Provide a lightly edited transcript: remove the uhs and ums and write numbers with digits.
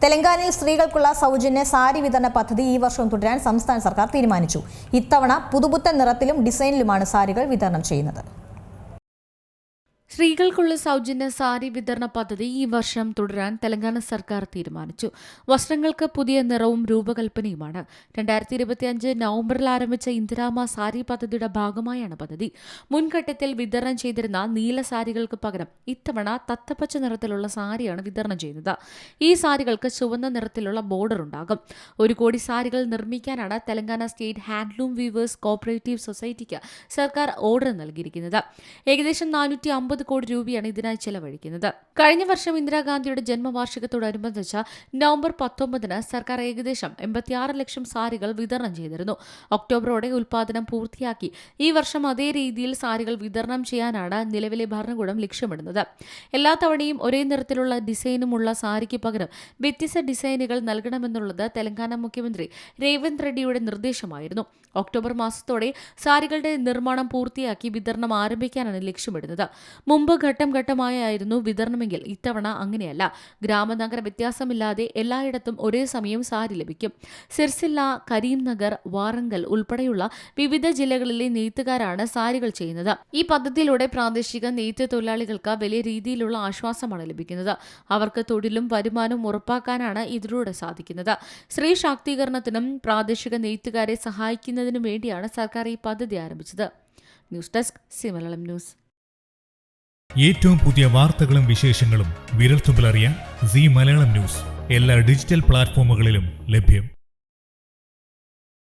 തെലങ്കാനയിൽ സ്ത്രീകൾക്കുള്ള സൗജന്യ സാരി വിതരണ പദ്ധതി ഈ വർഷം തുടരാൻ സംസ്ഥാന സർക്കാർ തീരുമാനിച്ചു. ഇത്തവണ പുതുപുത്തൻ നിറത്തിലും ഡിസൈനിലുമാണ് സാരികൾ വിതരണം ചെയ്യുന്നത്. സ്ത്രീകൾക്കുള്ള സൗജന്യ സാരി വിതരണ പദ്ധതി ഈ വർഷം തുടരാൻ തെലങ്കാന സർക്കാർ തീരുമാനിച്ചു. വസ്ത്രങ്ങൾക്ക് പുതിയ നിറവും രൂപകൽപ്പനയുമാണ്. 2025 നവംബറിൽ ആരംഭിച്ച ഇന്ദിരാമ സാരി പദ്ധതിയുടെ ഭാഗമായാണ് പദ്ധതി. മുൻഘട്ടത്തിൽ വിതരണം ചെയ്തിരുന്ന നീല സാരികൾക്ക് പകരം ഇത്തവണ തത്തപ്പച്ച നിറത്തിലുള്ള സാരിയാണ് വിതരണം ചെയ്യുന്നത്. ഈ സാരികൾക്ക് ചുവന്ന നിറത്തിലുള്ള ബോർഡർ ഉണ്ടാകും. 1 കോടി സാരികൾ നിർമ്മിക്കാനാണ് Telangana state handloom weavers cooperative സൊസൈറ്റിക്ക് സർക്കാർ ഓർഡർ നൽകിയിരിക്കുന്നത്. ഏകദേശം 450 കോടി രൂപയാണ് ഇതിനായി ചെലവഴിക്കുന്നത്. കഴിഞ്ഞ വർഷം ഇന്ദിരാഗാന്ധിയുടെ ജന്മവാർഷികത്തോടനുബന്ധിച്ച് നവംബർ 19 സർക്കാർ ഏകദേശം 86 ലക്ഷം സാരികൾ വിതരണം ചെയ്തിരുന്നു. ഒക്ടോബറോടെ ഉൽപാദനം പൂർത്തിയാക്കി ഈ വർഷം അതേ രീതിയിൽ സാരികൾ വിതരണം ചെയ്യാനാണ് നിലവിലെ ഭരണകൂടം ലക്ഷ്യമിടുന്നത്. എല്ലാ തവണയും ഒരേ നിറത്തിലുള്ള ഡിസൈനുമുള്ള സാരിക്ക് പകരം വ്യത്യസ്ത ഡിസൈനുകൾ നൽകണമെന്നുള്ളത് തെലങ്കാന മുഖ്യമന്ത്രി രേവന്ത് റെഡ്ഡിയുടെ നിർദ്ദേശമായിരുന്നു. ഒക്ടോബർ മാസത്തോടെ സാരികളുടെ നിർമ്മാണം പൂർത്തിയാക്കി വിതരണം ആരംഭിക്കാനാണ് ലക്ഷ്യമിടുന്നത്. മുമ്പ് ഘട്ടം ഘട്ടമായായിരുന്നു വിതരണമെങ്കിൽ ഇത്തവണ അങ്ങനെയല്ല. ഗ്രാമനഗര വ്യത്യാസമില്ലാതെ എല്ലായിടത്തും ഒരേ സമയം സാരി ലഭിക്കും. സിർസില്ല, കരീംനഗർ, വാറങ്കൽ ഉൾപ്പെടെയുള്ള വിവിധ ജില്ലകളിലെ നെയ്ത്തുകാരാണ് സാരികൾ ചെയ്യുന്നത്. ഈ പദ്ധതിയിലൂടെ പ്രാദേശിക നെയ്ത്ത് തൊഴിലാളികൾക്ക് വലിയ രീതിയിലുള്ള ആശ്വാസമാണ് ലഭിക്കുന്നത്. അവർക്ക് തൊഴിലും വരുമാനവും ഉറപ്പാക്കാനാണ് ഇതിലൂടെ സാധിക്കുന്നത്. സ്ത്രീ ശാക്തീകരണത്തിനും പ്രാദേശിക നെയ്ത്തുകാരെ സഹായിക്കുന്നതിനും വേണ്ടിയാണ് സർക്കാർ ഈ പദ്ധതി ആരംഭിച്ചത്. News desk C Malayalam news. ഏറ്റവും പുതിയ വാർത്തകളും വിശേഷങ്ങളും വിരൽത്തുമ്പിലറിയാൻ സി മലയാളം ന്യൂസ് എല്ലാ ഡിജിറ്റൽ പ്ലാറ്റ്ഫോമുകളിലും ലഭ്യം.